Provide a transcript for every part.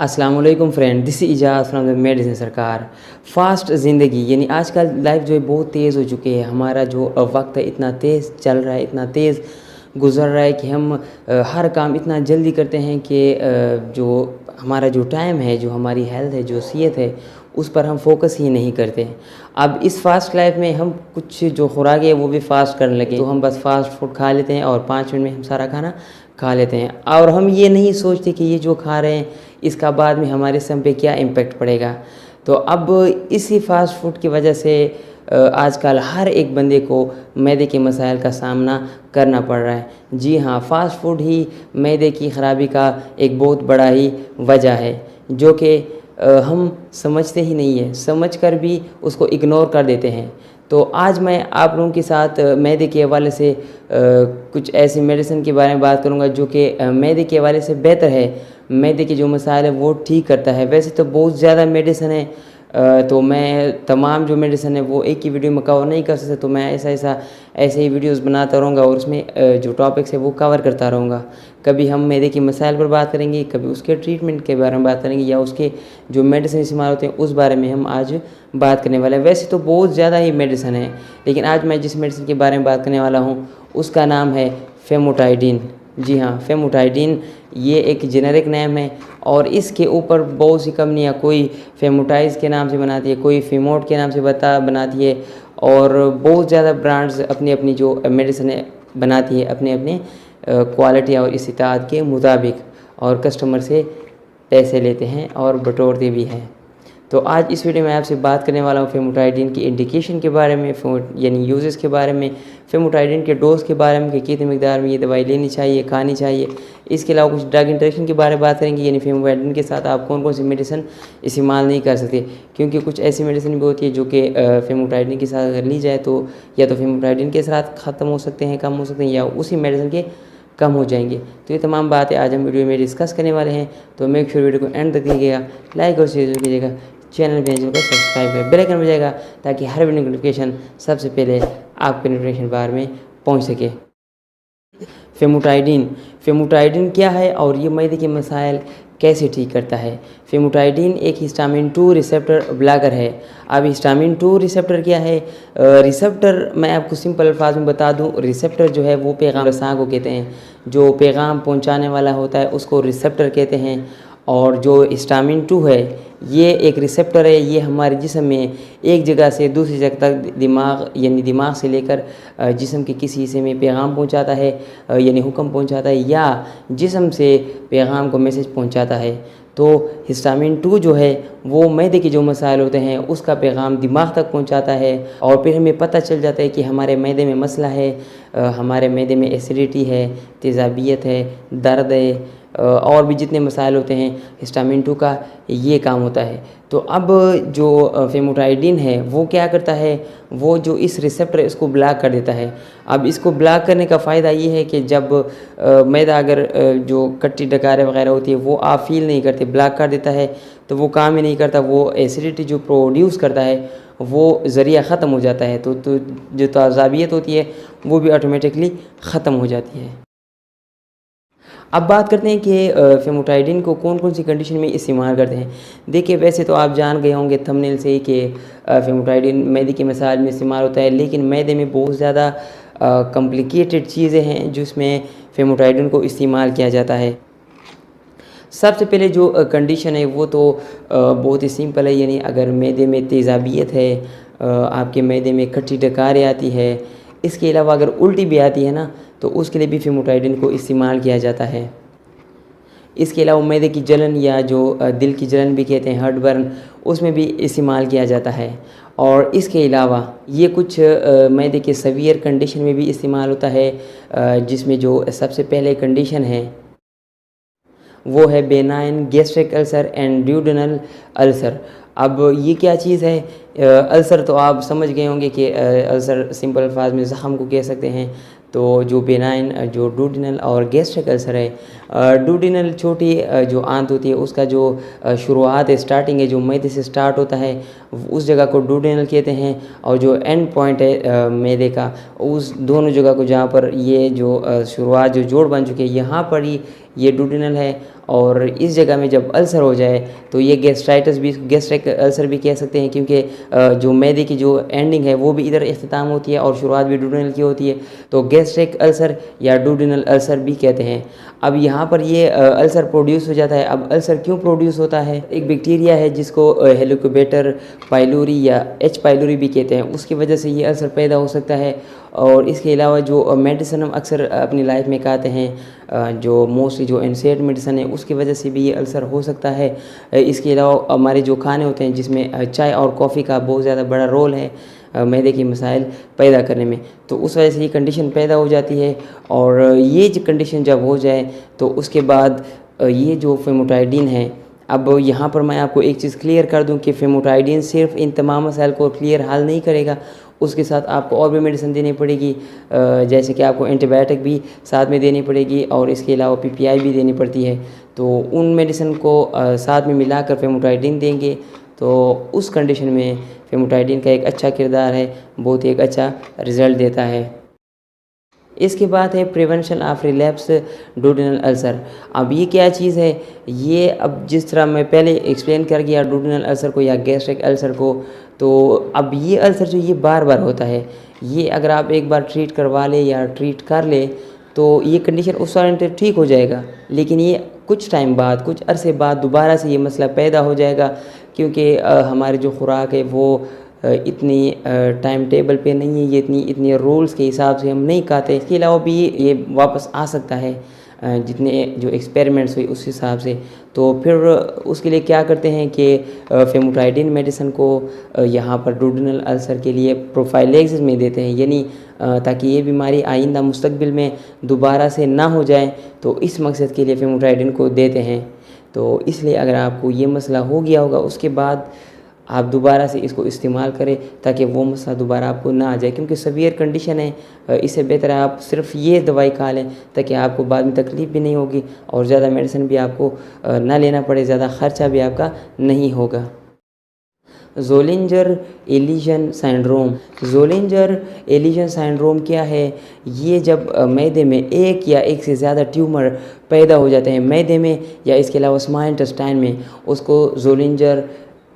अस्सलाम वालेकुम friend, this is Ejaz from the medicine सरकार। फास्ट ज़िंदगी यानी आजकल लाइफ जो है बहुत तेज़ हो चुकी है। हमारा जो वक्त है इतना तेज़ चल रहा है, इतना तेज़ गुज़र रहा है कि हम हर काम इतना जल्दी करते हैं कि जो हमारा जो टाइम है, जो हमारी हेल्थ है, जो सेहत है, उस पर हम फोकस ही नहीं करते हैं। अब इस फास्ट लाइफ में हम कुछ जो खुराक है वो भी फास्ट करने लगे, तो हम बस फास्ट फूड खा लेते हैं और 5 मिनट में हम सारा खाना खा लेते हैं और हम ये नहीं सोचते कि ये जो खा रहे हैं इसका बाद में हमारे जिस्म पे क्या इम्पेक्ट पड़ेगा। तो अब इसी फास्ट फूड की वजह से आजकल हर एक बंदे को मैदे के मसाइल का सामना करना पड़ रहा है। जी हाँ, फास्ट फूड ही मैदे की ख़राबी का एक बहुत बड़ा ही वजह है, जो कि हम समझते ही नहीं है, समझकर भी उसको इग्नोर कर देते हैं। तो आज मैं आप लोगों के साथ मैदे के हवाले से कुछ ऐसी मेडिसिन के बारे में बात करूंगा जो कि मैदे के हवाले से बेहतर है, मैदे के जो मसाइल है वो ठीक करता है। वैसे तो बहुत ज़्यादा मेडिसिन है, तो मैं तमाम जो मेडिसिन है वो एक ही वीडियो में कवर नहीं कर सकता, तो मैं ऐसे ही वीडियोस बनाता रहूँगा और उसमें जो टॉपिक्स है वो कवर करता रहूँगा। कभी हम मैदे के मसाइल पर बात करेंगे, कभी उसके ट्रीटमेंट के बारे में बात करेंगे, या उसके जो मेडिसिन इस्तेमाल होते हैं उस बारे में हम आज बात करने वाले हैं। वैसे तो बहुत ज़्यादा ही मेडिसिन है, लेकिन आज मैं जिस मेडिसिन के बारे में बात करने वाला हूँ उसका नाम है फेमोटाइडिन। जी हाँ, फेमोटाइडिन ये एक जेनेरिक नेम है और इसके ऊपर बहुत सी कंपनियाँ, कोई फेमोटाइज के नाम से बनाती है, कोई फेमोट के नाम से बनाती है, और बहुत ज़्यादा ब्रांड्स अपनी अपनी जो मेडिसिन बनाती है अपने अपने क्वालिटी और इस्तिताद के मुताबिक, और कस्टमर से पैसे लेते हैं और बटोरते भी हैं। तो आज इस वीडियो में आपसे बात करने वाला हूँ फेमोटाइडिन की इंडिकेशन के बारे में, यानी यूजेस के बारे में, फेमोटाइडिन के डोज के बारे में कि कितनी मिकदार में ये दवाई लेनी चाहिए, खानी चाहिए। इसके अलावा कुछ ड्रग इंटरेक्शन के बारे में बात करेंगे, यानी फेमोटाइडिन के साथ आप कौन कौन सी मेडिसिन इस्तेमाल नहीं कर सकते, क्योंकि कुछ ऐसी मेडिसिन भी होती है जो कि फेमोटाइडिन के साथ अगर ली जाए तो या तो फेमोटाइडिन के साथ ख़त्म हो सकते हैं, कम हो सकते हैं, या उसी मेडिसिन के कम हो जाएंगे। तो ये तमाम बातें आज हम वीडियो में डिस्कस करने वाले हैं। तो मेक श्योर वीडियो को एंड तक देखिएगा, लाइक और शेयर कीजिएगा, चैनल पे को सब्सक्राइब करें, बेल आइकन बजाएगा ताकि हर वीडियो नोटिफिकेशन सबसे पहले आपके नोटिफिकेशन बार में पहुंच सके। फेमोटाइडिन क्या है और ये मैदे के मसाइल कैसे ठीक करता है। फेमोटाइडिन एक हिस्टामिन 2 रिसेप्टर ब्लॉकर है। अब हिस्टामिन 2 रिसेप्टर क्या है? रिसेप्टर मैं आपको सिंपल अल्फाज में बता दूं, रिसेप्टर जो है वो पैगाम रसां को कहते हैं, जो पैगाम पहुंचाने वाला होता है उसको रिसेप्टर कहते हैं। और जो हिस्टामिन 2 है ये एक रिसेप्टर है, ये हमारे जिस्म में एक जगह से दूसरी जगह तक दिमाग से लेकर जिस्म के किसी हिस्से में पैगाम पहुंचाता है, यानी हुक्म पहुंचाता है, या जिस्म से पैगाम को मैसेज पहुंचाता है। तो हिस्टामिन 2 जो है वो मैदे के जो मसाइल होते हैं उसका पैगाम दिमाग तक पहुंचाता है, और फिर हमें पता चल जाता है कि हमारे मैदे में मसला है, हमारे मैदे में एसिडिटी है, तेज़ाबियत है, दर्द है, और भी जितने मसाइल होते हैं हिस्टामिन 2 का ये काम होता है। तो अब जो फेमोटाइडिन है वो क्या करता है, वो जो इस रिसेप्टर है इसको ब्लॉक कर देता है। अब इसको ब्लॉक करने का फ़ायदा ये है कि जब मैदा अगर जो कट्टी डकारें वगैरह होती है वो आप फील नहीं करते, ब्लॉक कर देता है तो वो काम ही नहीं करता, वो एसिडिटी जो प्रोड्यूस करता है वो ज़रिया ख़त्म हो जाता है, तो जो तेज़ाबियत होती है वो भी ऑटोमेटिकली ख़त्म हो जाती है। अब बात करते हैं कि फेमोटाइडिन को कौन कौन सी कंडीशन में इस्तेमाल करते हैं। देखिए, वैसे तो आप जान गए होंगे थंबनेल से ही कि फेमोटाइडिन मैदे के मसाइल में इस्तेमाल होता है, लेकिन मैदे में बहुत ज़्यादा कॉम्प्लिकेटेड चीज़ें हैं जिसमें फेमोटाइडिन को इस्तेमाल किया जाता है। सबसे पहले जो कंडीशन है वो तो बहुत ही सिंपल है, यानी अगर मैदे में तेज़ाबियत है, आपके मैदे में खट्टी डकारें आती है, इसके अलावा अगर उल्टी भी आती है ना तो उसके लिए भी फेमोटाइडिन को इस्तेमाल किया जाता है। इसके अलावा मैदे की जलन, या जो दिल की जलन भी कहते हैं, हार्ट बर्न, उसमें भी इस्तेमाल किया जाता है। और इसके अलावा ये कुछ मैदे के सवियर कंडीशन में भी इस्तेमाल होता है, जिसमें जो सबसे पहले कंडीशन है वो है benign gastric ulcer and duodenal ulcer. अब ये क्या चीज़ है? अल्सर तो आप समझ गए होंगे कि अल्सर सिंपल अल्फाज में ज़ख़म को कह सकते हैं। तो जो बेनाइन, जो डूडिनल और गैस्ट्रिक अल्सर है, डूडिनल छोटी जो आंत होती है उसका जो शुरुआत है, स्टार्टिंग है, जो मैदे से स्टार्ट होता है उस जगह को डूडिनल कहते हैं, और जो एंड पॉइंट है मैदे का, उस दोनों जगह को जहाँ पर ये जो शुरुआत जो जोड़ बन चुके हैं यहाँ पर ही ये डुडेनल है, और इस जगह में जब अल्सर हो जाए तो ये गैस्ट्राइटिस भी, गैस्ट्रिक अल्सर भी कह सकते हैं, क्योंकि जो मैदे की जो एंडिंग है वो भी इधर इख्तिताम होती है और शुरुआत भी डुडेनल की होती है, तो गैस्ट्रिक अल्सर या डुडेनल अल्सर भी कहते हैं। अब यहाँ पर ये अल्सर प्रोड्यूस हो जाता है। अब अल्सर क्यों प्रोड्यूस होता है? एक बैक्टीरिया है जिसको हेलिकोबैक्टर पाइलोरी या एच पाइलोरी भी कहते हैं, उसकी वजह से ये अल्सर पैदा हो सकता है। और इसके अलावा जो मेडिसिन हम अक्सर अपनी लाइफ में खाते हैं, जो मोस्टली जो इनसेक्ट मेडिसिन है, उसकी वजह से भी ये अल्सर हो सकता है। इसके अलावा हमारे जो खाने होते हैं जिसमें चाय और कॉफ़ी का बहुत ज़्यादा बड़ा रोल है मैदे के मसाइल पैदा करने में, तो उस वजह से ये कंडीशन पैदा हो जाती है। और ये जो कंडीशन जब हो जाए तो उसके बाद ये जो फेमोटाइडिन है, अब यहाँ पर मैं आपको एक चीज़ क्लियर कर दूं कि फेमोटाइडिन सिर्फ इन तमाम मसाइल को क्लियर हल नहीं करेगा, उसके साथ आपको और भी मेडिसिन देनी पड़ेगी, जैसे कि आपको एंटीबायोटिक भी साथ में देनी पड़ेगी और इसके अलावा पीपीआई भी देनी पड़ती है। तो उन मेडिसिन को साथ में मिलाकर फेमोटाइडिन देंगे तो उस कंडीशन में फेमोटाइडिन का एक अच्छा किरदार है, बहुत ही एक अच्छा रिज़ल्ट देता है। इसके बाद है प्रिवेंशन ऑफ रिलैप्स डुडेनल अल्सर। अब ये क्या चीज़ है? ये अब जिस तरह मैं पहले एक्सप्लेन कर गया डुडेनल अल्सर को या गैस्ट्रिक अल्सर को, तो अब ये अल्सर जो ये बार बार होता है, ये अगर आप एक बार ट्रीट करवा ले या ट्रीट कर ले तो ये कंडीशन उस टाइम ठीक हो जाएगा, लेकिन ये कुछ टाइम बाद, कुछ अरसे बाद दोबारा से ये मसला पैदा हो जाएगा, क्योंकि हमारी जो खुराक है वो इतनी टाइम टेबल पे नहीं है, ये इतनी रूल्स के हिसाब से हम नहीं खाते। इसके अलावा भी ये वापस आ सकता है जितने जो एक्सपेरिमेंट्स हुए उस हिसाब से। तो फिर उसके लिए क्या करते हैं कि फेमोटाइडिन मेडिसिन को यहाँ पर डुडेनल अल्सर के लिए प्रोफाइलैक्सिस में देते हैं, यानी ताकि ये बीमारी आइंदा मुस्तकबिल में दोबारा से ना हो जाए, तो इस मकसद के लिए फेमोटाइडिन को देते हैं। तो इसलिए अगर आपको ये मसला हो गया होगा उसके बाद आप दोबारा से इसको इस्तेमाल करें ताकि वो मसला दोबारा आपको ना आ जाए, क्योंकि सीवियर कंडीशन है। इससे बेहतर है आप सिर्फ ये दवाई खा लें ताकि आपको बाद में तकलीफ़ भी नहीं होगी और ज़्यादा मेडिसिन भी आपको ना लेना पड़े, ज़्यादा ख़र्चा भी आपका नहीं होगा। ज़ोलिंजर एलिशन सिंड्रोम। ज़ोलिंजर एलिशन सिंड्रोम क्या है? ये जब मैदे में एक या एक से ज़्यादा ट्यूमर पैदा हो जाते हैं मैदे में या इसके अलावा स्मॉल इंटेस्टाइन में, उसको ज़ोलिंजर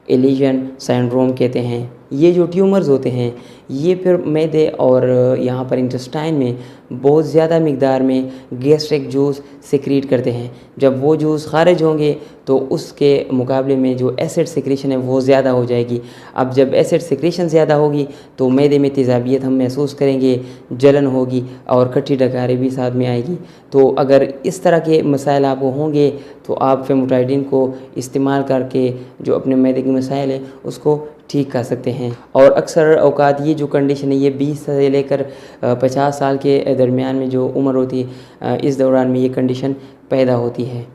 एलिशन सिंड्रोम कहते हैं। ये जो ट्यूमर्स होते हैं ये फिर मैदे और यहाँ पर इंटेस्टाइन में बहुत ज़्यादा मिकदार में गैस्ट्रिक जूस सिक्रीट करते हैं। जब वो जूस खारिज होंगे तो उसके मुकाबले में जो एसिड सिक्रीशन है वो ज़्यादा हो जाएगी। अब जब एसिड सिक्रीशन ज़्यादा होगी तो मैदे में तेज़ाबियत हम महसूस करेंगे, जलन होगी और खट्टी डकारी भी साथ में आएगी। तो अगर इस तरह के मसाइल आपको होंगे तो आप फेमोटाइडिन को इस्तेमाल करके जो अपने मैदे के मसाइल हैं उसको ठीक कर सकते हैं। और अक्सर औकात ये जो कंडीशन है ये 20 से लेकर 50 साल के दरमियान में जो उम्र होती है इस दौरान में ये कंडीशन पैदा होती है।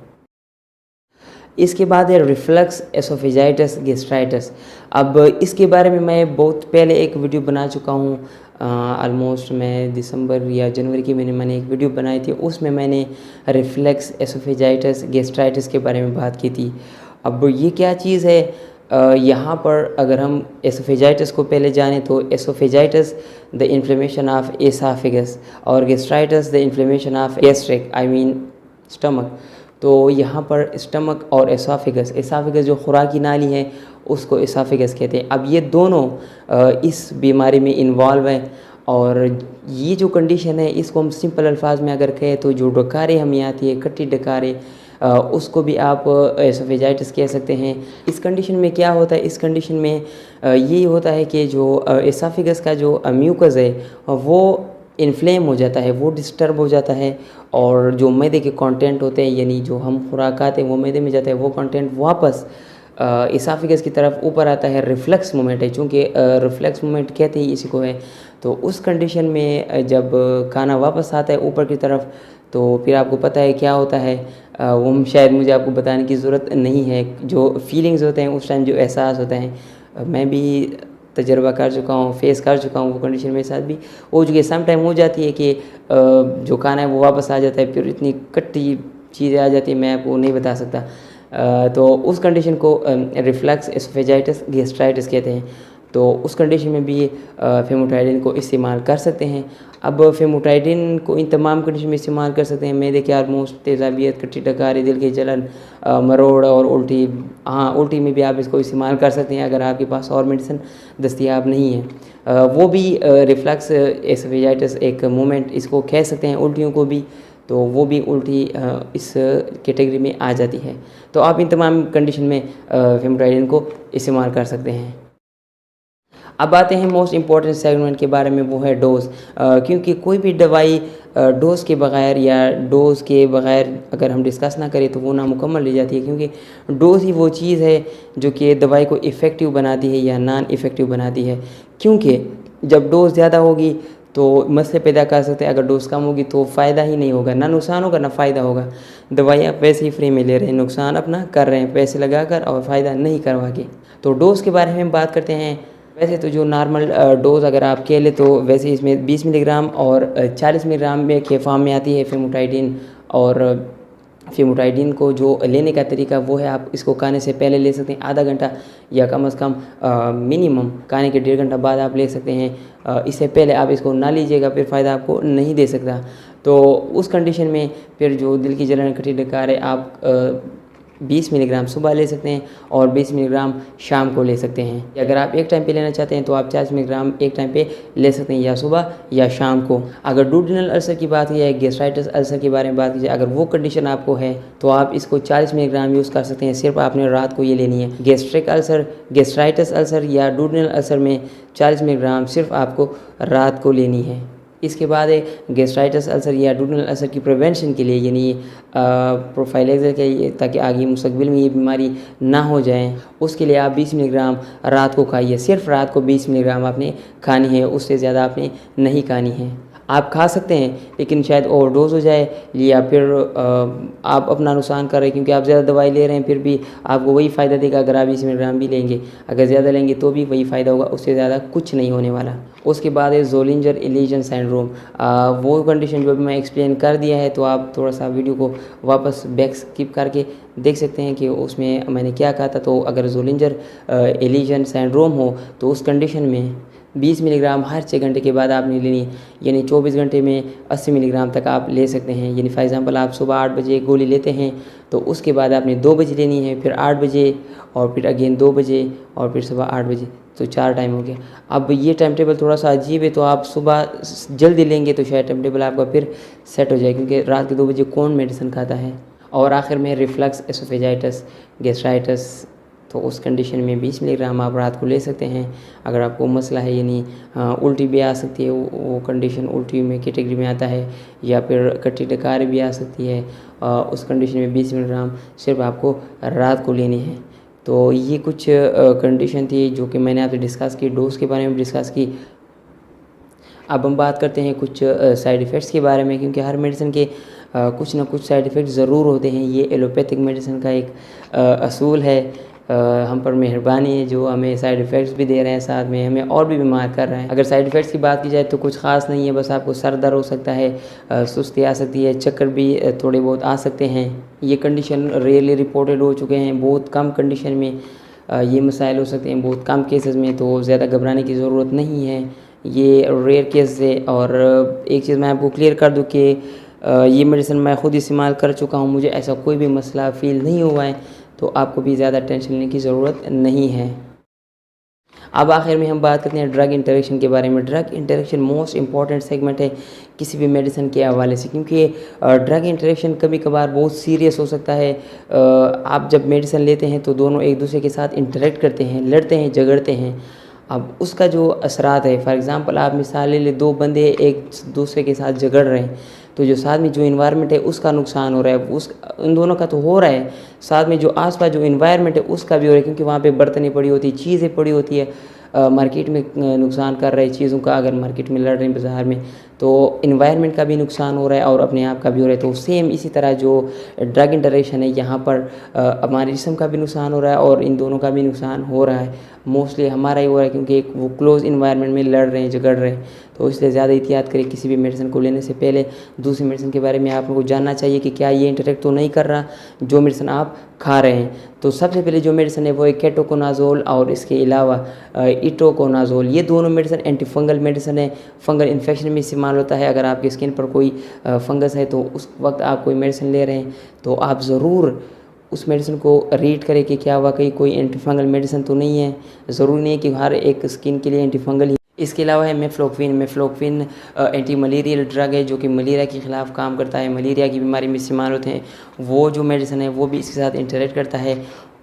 इसके बाद है रिफ्लक्स एसोफेजाइटिस गैस्ट्राइटिस। अब इसके बारे में मैं बहुत पहले एक वीडियो बना चुका हूँ, ऑलमोस्ट मैं दिसंबर या जनवरी के महीने मैंने एक वीडियो बनाई थी, उसमें मैंने रिफ्लक्स एसोफेजाइटिस गैस्ट्राइटिस के बारे में बात की थी। अब ये क्या चीज़ है? यहाँ पर अगर हम एसोफेजाइटिस को पहले जानें तो एसोफेजाइटिस द इन्फ्लेमेशन ऑफ एसाफिगस और gastritis the inflammation of gastric I mean stomach. तो यहाँ पर स्टमक और एसाफिगस जो खुराकी नाली है उसको एसाफिगस कहते हैं। अब ये दोनों इस बीमारी में इन्वॉल्व हैं और ये जो कंडीशन है इसको हम सिंपल अल्फाज में अगर कहें तो जो डकारे हमें आती है, खट्टी डकारे, उसको भी आप एसोफेजाइटिस कह सकते हैं। इस कंडीशन में क्या होता है? इस कंडीशन में ये होता है कि जो एसाफिगस का जो म्यूकस है वो इन्फ्लेम हो जाता है, वो डिस्टर्ब हो जाता है और जो मैदे के कंटेंट होते हैं यानी जो हम खुराक खाते हैं वो मैदे में जाता है, वो कंटेंट वापस एसाफिगस की तरफ ऊपर आता है। रिफ्लक्स मूवमेंट है, चूँकि रिफ्लक्स मूवमेंट कहते ही इसी को है। तो उस कंडीशन में जब खाना वापस आता है ऊपर की तरफ तो फिर आपको पता है क्या होता है, वो शायद मुझे आपको बताने की ज़रूरत नहीं है। जो फीलिंग्स होते हैं उस टाइम, जो एहसास होता है, मैं भी तजर्बा कर चुका हूँ, फेस कर चुका हूँ, वो कंडीशन मेरे साथ भी हो चुकी है। सम टाइम हो जाती है कि जो खाना है वो वापस आ जाता है, फिर इतनी खट्टी चीज़ें आ जाती है मैं आपको नहीं बता सकता। तो उस कंडीशन को रिफ्लक्स एसोफेजाइटिस गैस्ट्राइटिस कहते हैं। तो उस कंडीशन में भी फेमोटाइडिन को इस्तेमाल कर सकते हैं। अब फेमोटाइडिन को इन तमाम कंडीशन में इस्तेमाल कर सकते हैं। मैदे की आलमोस्ट तेज़ाबियत, कट्टी डकारी, दिल की जलन, मरोड़ और उल्टी। हाँ, उल्टी में भी आप इसको इस्तेमाल कर सकते हैं अगर आपके पास और मेडिसिन दस्तयाब नहीं है। वो भी रिफ्लक्स एसोफेजाइटिस एक मूवमेंट इसको कह सकते हैं, उल्टियों को भी, तो वो भी उल्टी इस कैटेगरी में आ जाती है। तो आप इन तमाम कंडीशन में फेमोटाइडिन को इस्तेमाल कर सकते हैं। अब आते हैं मोस्ट इम्पॉर्टेंट सेगमेंट के बारे में, वो है डोज़। क्योंकि कोई भी दवाई डोज़ के बगैर या डोज़ के बगैर अगर हम डिस्कस ना करें तो वो नामुकम्मल रह जाती है। क्योंकि डोज़ ही वो चीज़ है जो कि दवाई को इफ़ेक्टिव बनाती है या नॉन इफ़ेक्टिव बनाती है। क्योंकि जब डोज़ ज़्यादा होगी तो मसले पैदा कर सकते हैं, अगर डोज़ कम होगी तो फ़ायदा ही नहीं होगा, ना नुकसान होगा ना फ़ायदा होगा। दवाई आप वैसे ही फ्री में ले रहे हैं, नुकसान अपना कर रहे हैं पैसे लगा कर और फ़ायदा नहीं करवा के। तो डोज़ के बारे में हम बात करते हैं। वैसे तो जो नॉर्मल डोज़ अगर आप कह लें तो वैसे इसमें 20 मिलीग्राम और 40 मिलीग्राम में के फॉर्म में आती है फेमोटाइडिन। और फेमोटाइडिन को जो लेने का तरीका वो है, आप इसको खाने से पहले ले सकते हैं आधा घंटा, या कम से कम मिनिमम खाने के 1.5 घंटा बाद आप ले सकते हैं। इससे पहले आप इसको ना लीजिएगा, फिर फ़ायदा आपको नहीं दे सकता। तो उस कंडीशन में फिर जो दिल की जलन, कटी डकार है, आप 20 मिलीग्राम सुबह ले सकते हैं और 20 मिलीग्राम शाम को ले सकते हैं। अगर आप एक टाइम पे लेना चाहते हैं तो आप 40 मिलीग्राम एक टाइम पे ले सकते हैं, या सुबह या शाम को। अगर डुओडेनल अल्सर की बात की जाए, गैस्ट्राइटिस अल्सर के बारे में बात की जाए, अगर वो कंडीशन आपको है तो आप इसको 40 मिलीग्राम यूज़ कर सकते हैं। सिर्फ आपने रात को ये लेनी है। गैस्ट्रिक अल्सर, गैस्ट्राइटिस अल्सर या डुओडेनल अल्सर में 40 मिलीग्राम सिर्फ आपको रात को लेनी है। इसके बाद है गैस्ट्राइटिस अल्सर या डुओडेनल अल्सर की प्रिवेंशन के लिए, यानी प्रोफाइलैक्सिस के लिए, ताकि आगे मुस्तकबिल में ये बीमारी ना हो जाए, उसके लिए आप 20 मिलीग्राम रात को खाइए। सिर्फ रात को 20 मिलीग्राम आपने खानी है, उससे ज़्यादा आपने नहीं खानी है। आप खा सकते हैं लेकिन शायद ओवरडोज हो जाए, या फिर आप अपना नुकसान कर रहे हैं क्योंकि आप ज़्यादा दवाई ले रहे हैं, फिर भी आपको वही फ़ायदा देगा अगर आप 20 मिलीग्राम भी लेंगे। अगर ज़्यादा लेंगे तो भी वही फ़ायदा होगा, उससे ज़्यादा कुछ नहीं होने वाला। उसके बाद है ज़ोलिंजर इल्यूजन सिंड्रोम। वो कंडीशन जो भी मैं एक्सप्लेन कर दिया है, तो आप थोड़ा सा वीडियो को वापस बैक स्किप करके देख सकते हैं कि उसमें मैंने क्या कहा था। तो अगर ज़ोलिंजर इल्यूजन सिंड्रोम हो तो उस कंडीशन में 20 मिलीग्राम हर 6 घंटे के बाद आपने लेनी है, यानी 24 घंटे में 80 मिलीग्राम तक आप ले सकते हैं। यानी फॉर एग्जांपल आप सुबह 8 बजे गोली लेते हैं तो उसके बाद आपने 2 बजे लेनी है, फिर 8 बजे और फिर अगेन 2 बजे और फिर सुबह 8 बजे, तो 4 टाइम हो गया। अब ये टाइम टेबल थोड़ा सा अजीब है, तो आप सुबह जल्दी लेंगे तो शायद टाइम टेबल आपका फिर सेट हो जाए, क्योंकि रात के 2 बजे कौन मेडिसिन खाता है। और आखिर में रिफ्लक्स एसोफेजाइटिस, गैस्ट्राइटिस, तो उस कंडीशन में 20 मिलीग्राम आप रात को ले सकते हैं। अगर आपको मसला है, यानी उल्टी भी आ सकती है, वो कंडीशन उल्टी में कैटेगरी में आता है, या फिर कट्टी डकार भी आ सकती है, उस कंडीशन में 20 मिलीग्राम सिर्फ आपको रात को लेनी है। तो ये कुछ कंडीशन थी जो कि मैंने आपसे डिस्कस की, डोज के बारे में डिस्कस की। अब हम बात करते हैं कुछ साइड इफ़ेक्ट्स के बारे में, क्योंकि हर मेडिसिन के कुछ ना कुछ साइड इफ़ेक्ट ज़रूर होते हैं। ये एलोपैथिक मेडिसिन का एक असूल है। हम पर मेहरबानी है जो हमें साइड इफ़ेक्ट्स भी दे रहे हैं, साथ में हमें और भी बीमार कर रहे हैं। अगर साइड इफ़ेक्ट्स की बात की जाए तो कुछ ख़ास नहीं है, बस आपको सर दर्द हो सकता है, सुस्ती आ सकती है, चक्कर भी थोड़े बहुत आ सकते हैं। ये कंडीशन रेयरली रिपोर्टेड हो चुके हैं, बहुत कम कंडीशन में ये मसाइल हो सकते हैं, बहुत कम केसेस में, तो ज़्यादा घबराने की ज़रूरत नहीं है। ये रेयर केस है। और एक चीज़ मैं आपको क्लियर कर दूँ कि ये मेडिसिन मैं ख़ुद इस्तेमाल कर चुका हूँ, मुझे ऐसा कोई भी मसला फ़ील नहीं हुआ है, तो आपको भी ज़्यादा टेंशन लेने की ज़रूरत नहीं है। अब आखिर में हम बात करते हैं ड्रग इंटरेक्शन के बारे में। Drug interaction most important segment है किसी भी मेडिसिन के हवाले से, क्योंकि ड्रग इंटरेक्शन कभी कभार बहुत सीरियस हो सकता है। आप जब मेडिसिन लेते हैं तो दोनों एक दूसरे के साथ इंटरेक्ट करते हैं, लड़ते हैं, झगड़ते हैं। अब उसका जो असरात है, फॉर एग्ज़ाम्पल आप मिसाल ले लें, 2 बंदे एक दूसरे के साथ झगड़ रहे हैं, तो जो साथ में जो इन्वायरमेंट है उसका नुकसान हो रहा है, उस उन दोनों का तो हो रहा है, साथ में जो आसपास जो इन्वायरमेंट है उसका भी हो रहा है, क्योंकि वहाँ पे बर्तनें पड़ी होती है, चीज़ें पड़ी होती है, मार्केट में नुकसान कर रहे चीज़ों का, अगर मार्केट में लड़ रहे हैं बाज़ार में, तो इन्वायरमेंट का भी नुकसान हो रहा है और अपने आप का भी हो रहा है। तो सेम इसी तरह जो ड्रग इंटरेक्शन है यहाँ पर हमारे जिस्म का भी नुकसान हो रहा है और इन दोनों का भी नुकसान हो रहा है। मोस्टली हमारा ही हो रहा है क्योंकि एक वो क्लोज इन्वायरमेंट में लड़ रहे हैं, झगड़ रहे हैं। तो इसलिए ज़्यादा एहतियात करें किसी भी मेडिसिन को लेने से पहले। दूसरी मेडिसिन के बारे में आप लोगों को जानना चाहिए कि क्या ये इंटरेक्ट तो नहीं कर रहा जो मेडिसिन आप खा रहे हैं। तो सबसे पहले जो मेडिसिन है वो है केटोकोनाजोल और इसके अलावा इटोकोनाजोल। ये दोनों मेडिसिन एंटी फंगल मेडिसिन है, फंगल इन्फेक्शन में इस्तेमाल होता है। अगर आपकी स्किन पर कोई फंगस है तो उस वक्त आप कोई मेडिसिन ले रहे हैं तो आप ज़रूर उस मेडिसिन को रीड करें कि क्या वाकई कोई एंटी फंगल मेडिसिन तो नहीं है। ज़रूरी नहीं है कि हर एक स्किन के लिए एंटी फंगल ही। इसके अलावा है मेफ्लोक्विन एंटी मलेरियल ड्रग है जो कि मलेरिया के ख़िलाफ़ काम करता है, मलेरिया की बीमारी में इस्तेमाल होते हैं। वो जो मेडिसिन है वो भी इसके साथ इंटरेक्ट करता है,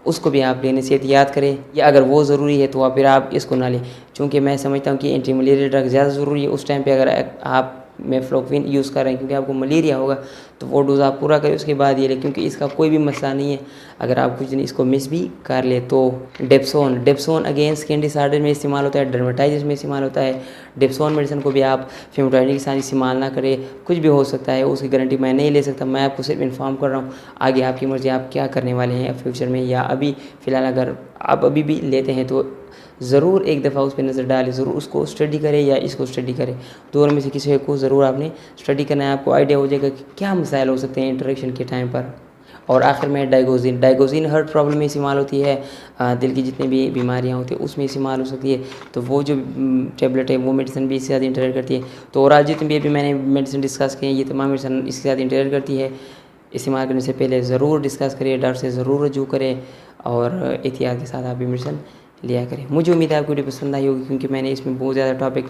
उसको भी आप लेने से एहतियात करें। या अगर वो ज़रूरी है तो फिर आप इसको ना लें, क्योंकि मैं समझता हूँ कि एंटी मलेरियल ड्रग ज़्यादा ज़रूरी है उस टाइम पे अगर आप मेफ्लोक्विन यूज़ कर रहे हैं, क्योंकि आपको मलेरिया होगा तो वो डोज़ आप पूरा करें उसके बाद ये लें, क्योंकि इसका कोई भी मसला नहीं है अगर आप कुछ दिन इसको मिस भी कर ले। तो डेप्सोन अगेन स्किन डिसऑर्डर में इस्तेमाल होता है, डर्मेटाइटिस में इस्तेमाल होता है। डेप्सोन मेडिसिन को भी आप फेमोटाइडिन के साथ इस्तेमाल ना करें, कुछ भी हो सकता है, उसकी गारंटी मैं नहीं ले सकता। मैं आपको सिर्फ इन्फॉर्म कर रहा हूँ, आगे आपकी मर्ज़ी आप क्या करने वाले हैं फ्यूचर में या अभी फ़िलहाल अगर आप अभी भी लेते हैं तो ज़रूर एक दफ़ा उस पर नज़र डालें, ज़रूर उसको स्टडी करें या इसको स्टडी करें। दोनों में से किसी को ज़रूर आपने स्टडी करना है, आपको आइडिया हो जाएगा कि क्या मसाइल हो सकते हैं इंटरेक्शन के टाइम पर। और आखिर में डाइगोजिन हार्ट प्रॉब्लम में इस्तेमाल होती है, दिल की जितनी भी बीमारियां होती है उसमें इस्तेमाल हो सकती है। तो वो जो टेबलेट है वो मेडिसिन भी इसके साथ इंटरेक्ट करती है। तो और आज जितनी भी अभी मैंने मेडिसिन डिस्कस की है ये तमाम मेडिसिन इसके साथ इंटरेक्ट करती है। इस्तेमाल करने से पहले ज़रूर डिस्कस करिए, डॉक्टर से ज़रूर रजू करें और एहतियात के साथ आप भी मेडिसिन लिया करें। मुझे उम्मीद है आपको वीडियो पसंद आई होगी, क्योंकि मैंने इसमें बहुत ज़्यादा टॉपिक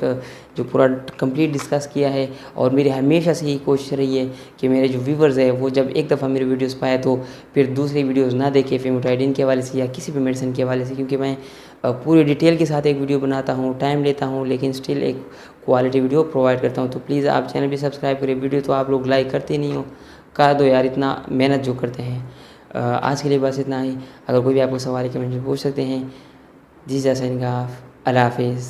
जो पूरा कंप्लीट डिस्कस किया है। और मेरी हमेशा से यही कोशिश रही है कि मेरे जो व्यूवर्स है वो जब एक दफ़ा मेरे वीडियोस पाए तो फिर दूसरी वीडियोस ना देखें फेमोटाइडिन के हवाले से या किसी भी मेडिसिन के हवाले से, क्योंकि मैं पूरी डिटेल के साथ एक वीडियो बनाता हूँ, टाइम लेता हूँ, लेकिन स्टिल एक क्वालिटी वीडियो प्रोवाइड करता हूँ। तो प्लीज़ आप चैनल भी सब्सक्राइब करें। वीडियो तो आप लोग लाइक करते नहीं हो, कर दो यार, इतना मेहनत जो करते हैं। आज के लिए बस इतना ही। अगर कोई भी आपको सवाल है कमेंट में पूछ सकते हैं। जी जैसा इनका अल्लाह हाफिज़।